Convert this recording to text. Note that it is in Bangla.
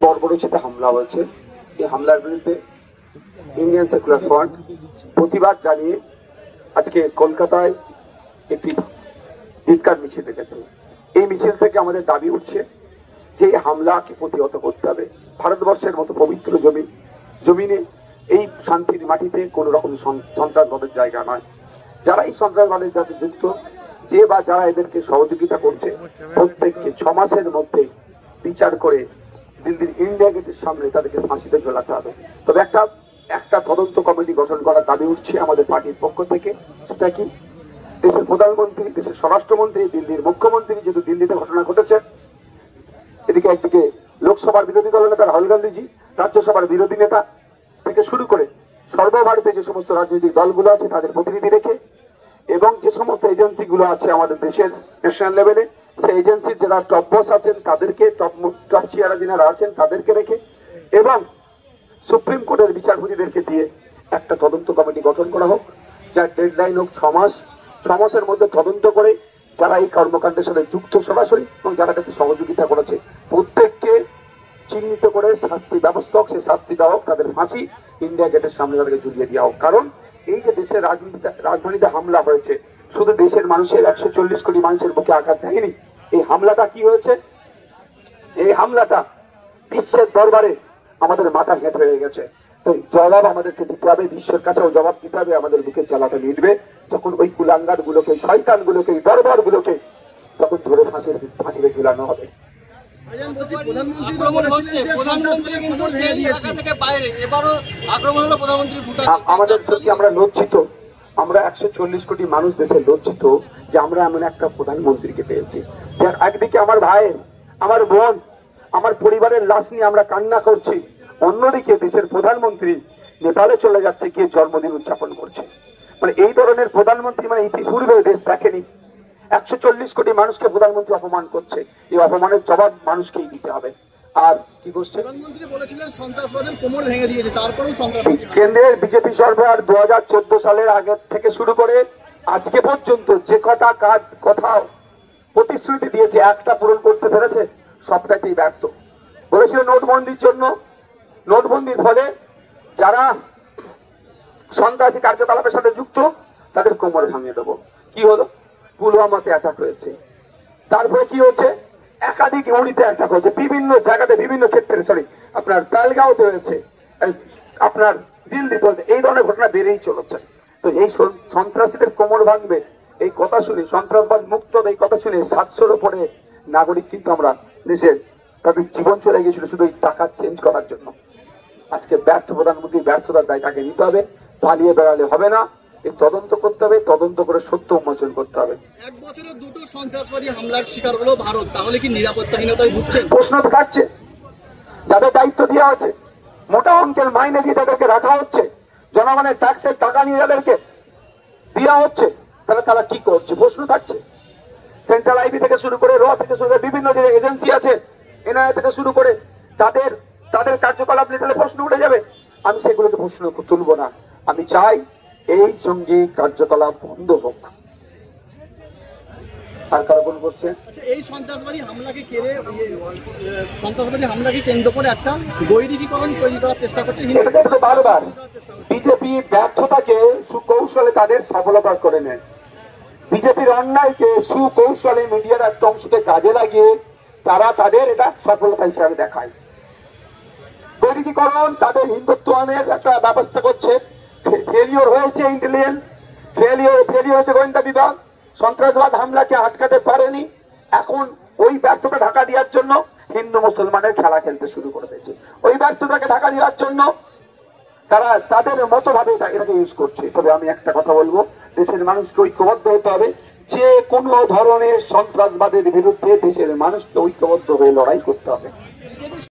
বর্বরচিত হামলা হয়েছে। এই হামলার বিরুদ্ধে ইন্ডিয়ান সেকুলার ফ্রন্ট প্রতিবাদ জানিয়ে আজকে কলকাতায় একটি ধিক্কার মিছিল ডেকেছে। এই মিছিল থেকে আমাদের দাবি উঠছে যে এই হামলাকে প্রতিহত করতে হবে। ভারতবর্ষের মতো পবিত্র জমিনে এই শান্তির মাটিতে কোন রকম সন্ত্রাসবাদের জায়গা নয়। যারা এই সন্ত্রাসবাদের সাথে যুক্ত, যে বা যারা এদেরকে সহযোগিতা করছে, প্রত্যেককে 6 মাসের মধ্যে বিচার করে দিল্লির ইন্ডিয়া গেটের সামনে তাদেরকে ফাঁসিতে ঝোলাতে হবে। তবে একটা তদন্ত কমিটি গঠন করার দাবি উঠছে আমাদের পার্টির পক্ষ থেকে। সেটা কি, দেশের প্রধানমন্ত্রী, দেশের স্বরাষ্ট্রমন্ত্রী, দিল্লির মুখ্যমন্ত্রী যেহেতু দিল্লিতে ঘটনা ঘটেছে, এদিকে একদিকে লোকসভার বিরোধী দলনেতা রাহুল গান্ধীজি, রাজ্যসভার বিরোধী নেতা থেকে শুরু করে সর্বভারতে যে সমস্ত রাজনৈতিক দলগুলো আছে তাদের প্রতিনিধি রেখে, এবং যে সমস্ত এজেন্সি গুলো আছে আমাদের দেশের ন্যাশনাল লেভেলে, সেই এজেন্সির যারা টপ বস আছেন তাদেরকে, টপ চেয়ার যিনারা আছেন তাদেরকে রেখে, এবং সুপ্রিম কোর্টের বিচারপতিদেরকে দিয়ে একটা তদন্ত কমিটি গঠন করা হোক, যার ডেডলাইন হোক 6 মাস। 6 মাসের মধ্যে তদন্ত করে যারা এই কর্মকাণ্ডের সাথে যুক্ত সরাসরি এবং যারা তাকে সহযোগিতা করেছে প্রত্যেককে চিহ্নিত করে শাস্তি ব্যবস্থা হোক, সেই শাস্তি দেওয়া হোক, তাদের ফাঁসি ইন্ডিয়া গেটের সামনে তাদেরকে ঝুলিয়ে দেওয়া হোক। কারণ এই যে দেশের রাজধানীতে হামলা হয়েছে, শুধু দেশের মানুষের 140 কোটি মানুষের বুকে আঘাত দেয়নি। এই হামলাটা কি হয়েছে? এই হামলাটা বিশ্বের দরবারে আমাদের মাথা হেঁট হয়ে গেছে। তো জবাব আমাদেরকে দিতে হবে, বিশ্বের কাছেও জবাব দিতে হবে। আমাদের বুকের জ্বালাটা মিটবে যখন ওই কুলাঙ্গার গুলোকে, শয়তান গুলোকে, দরবার গুলোকে তখন ধরে ফাঁসিতে ঝুলানো হবে। আমাদের সত্যি আমরা লজ্জিত, আমরা 140 কোটি মানুষ দেশে লজ্জিত যে আমরা এমন একটা প্রধানমন্ত্রীকে পেয়েছি যার একদিকে আমার ভাই, আমার বোন, আমার পরিবারের লাশ নিয়ে আমরা কান্না করছি, অন্যদিকে দেশের প্রধানমন্ত্রী নেপালে চলে যাচ্ছে, গিয়ে জন্মদিন উদযাপন করছে। মানে এই ধরনের প্রধানমন্ত্রী মানে ইতিপূর্বে দেশ দেখেনি। 140 কোটি মানুষকে প্রধানমন্ত্রী অপমান করছে, এই অপমানের জবাব মানুষকেই দিতে হবে। আর কি বলছে প্রধানমন্ত্রী? বলেছিলেন সন্ত্রাসবাদের কোমর ভেঙে দিয়েছে, তারপরেও সন্ত্রাসবাদী। কেন্দ্রের বিজেপি সরকার 2014 সালের আগে থেকে শুরু করে আজকে পর্যন্ত যে কথা প্রতিশ্রুতি দিয়েছে একটা পূরণ করতে পেরেছে, সবটাই ব্যর্থ। বলেছিল নোটবন্দির জন্য, নোটবন্দির ফলে যারা সন্ত্রাসী কার্যকলাপের সাথে যুক্ত তাদের কোমর ভাঙিয়ে দেবো। কি হলো? পুলওয়ামাতে অ্যাটাক হয়েছে। তারপরে কি হচ্ছে? একাধিক উড়িতে অ্যাটাক হয়েছে, বিভিন্ন জায়গাতে, বিভিন্ন ক্ষেত্রে, আপনার তালগাঁওতে হয়েছে, আপনার দিল্লিতে হয়েছে। এই ধরনের ঘটনা বেড়েই চলেছে। তো এই সন্ত্রাসীদের কোমর ভাঙবে এই কথা শুনে, সন্ত্রাসবাদ মুক্ত এই কথা শুনে 700-র উপরে নাগরিক কিন্তু আমরা দেশের তাদের জীবন চলে গিয়েছিল শুধু এই টাকা চেঞ্জ করার জন্য। আজকে ব্যর্থ প্রধানমন্ত্রী, ব্যর্থতার দায় তাকে নিতে হবে, পালিয়ে বেড়ালে হবে না। এই তদন্ত করতে হবে, তদন্ত করে সত্য উন্মোচন করতে হবে। 1 বছরে 2টো সন্ত্রাসবাদী হামলার শিকার হলো ভারত, তাহলে কি নিরাপত্তাহীনতায় ভুগছেন? প্রশ্ন তো থাকছে। যাদের দায়িত্ব দেওয়া আছে, মোটা অঙ্কের মাইনে দিয়ে তাদেরকে রাখা হচ্ছে, জনগণের ট্যাক্সের টাকা নিয়ে যাদেরকে দেওয়া হচ্ছে, তারা কি করছে? প্রশ্ন থাকছে। সেন্ট্রাল আইবি থেকে শুরু করে, র থেকে শুরু করে, বিভিন্ন যে এজেন্সি আছে, এনআইএ থেকে শুরু করে, তাদের কার্যকলাপ নিয়ে প্রশ্ন উঠে যাবে। আমি সেগুলোকে প্রশ্ন তুলবো না। আমি চাই এই জঙ্গি কার্যকলাপ বন্ধ হোক। আর কারা কোন করছে? এই সন্ত্রাসবাদী হামলাকে কেন্দ্র করে একটা বৈরিকীকরণ তৈরি করার চেষ্টা করছে বারবার। বিজেপি ব্যর্থতাকে সুকৌশলে তাদের সফলতা করে নেয়। বিজেপির অন্যায়কে সুকৌশলে মিডিয়ার একটা অংশকে কাজে লাগিয়ে তারা তাদের এটা সফলতা হিসাবে দেখায়। বৈরিকীকরণ তাদের হিন্দুত্বের একটা ব্যবস্থা করছে। ফেলিওর হয়েছে ইন্টেলিজেন্স, ফেলিওর হয়েছে গোয়েন্দা বিভাগ, সন্ত্রাসবাদ হামলাকে আটকাতে পারেনি। এখন ওই ব্যর্থতা ঢাকা দেওয়ার জন্য হিন্দু মুসলমানের খেলা খেলতে শুরু করে দিয়েছে। ওই ব্যর্থতাকে ঢাকা দেওয়ার জন্য তারা তাদের মতো ভাবে এটাকে ইউজ করছে। তবে আমি একটা কথা বলবো, দেশের মানুষকে ঐক্যবদ্ধ হতে হবে। যে কোনো ধরনের সন্ত্রাসবাদের বিরুদ্ধে দেশের মানুষকে ঐক্যবদ্ধ হয়ে লড়াই করতে হবে।